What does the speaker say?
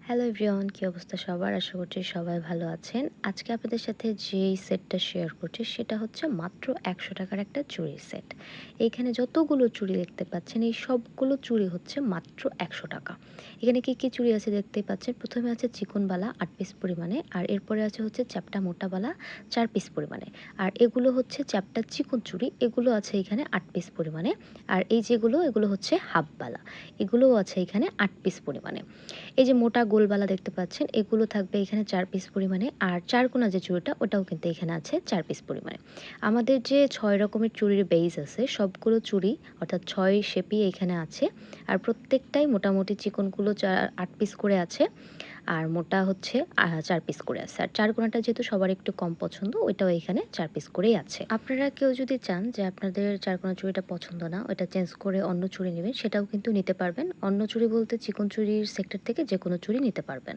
Hello everyone, কি অবস্থা সবার? আশা করছি সবাই ভালো আছেন। আজকে আপনাদের সাথে যেই সেটটা শেয়ার করছি সেটা হচ্ছে মাত্র ৳১০০ একটা চুড়ির সেট। এইখানে যতগুলো চুড়ি দেখতে পাচ্ছেন এই সবগুলো চুড়ি হচ্ছে মাত্র ৳১০০। এখানে কি চুড়ি আছে দেখতেই পাচ্ছেন। প্রথমে আছে চিকন বালা ৮ পিস পরিমাণে, আর এরপরে আছে হচ্ছে চ্যাপ্টা মোটা বালা ৪ পিস পরিমাণে। আর এগুলো হচ্ছে চ্যাপ্টা চিকন চুড়ি, এগুলো আছে এখানে ৮ পিস পরিমাণে। আর এই যেগুলো এগুলো হচ্ছে হাফ বালা, এগুলোও আছে এখানে ৮ পিস পরিমাণে। এই যে মোটা গোলবালা দেখতে পাচ্ছেন এগুলো থাকবে এখানে ৪ পিস পরিমাণে, আর চারকোনা যে চুড়িটা ওটাও কিন্তু এখানে আছে ৪ পিস পরিমাণে। আমাদের যে ৬ রকমের চুড়ির বেইজ আছে সবগুলো চুড়ি অর্থাৎ ৬ শেপই এখানে আছে। আর প্রত্যেকটাই মোটামুটি চিকনগুলো ৮ পিস করে আছে, আর মোটা হচ্ছে ৪ পিস করে আছে। আর চারকোনাটা যেহেতু সবার একটু কম পছন্দ ওইটাও এখানে ৪ পিস করেই আছে। আপনারা কেউ যদি চান যে আপনাদের চারকোনা চুড়িটা পছন্দ না, ওইটা চেঞ্জ করে অন্য চুড়ি নেবেন, সেটাও কিন্তু নিতে পারবেন। অন্য চুড়ি বলতে চিকন চুড়ির সেক্টর থেকে যেকোনো চুড়ি নিতে পারবেন।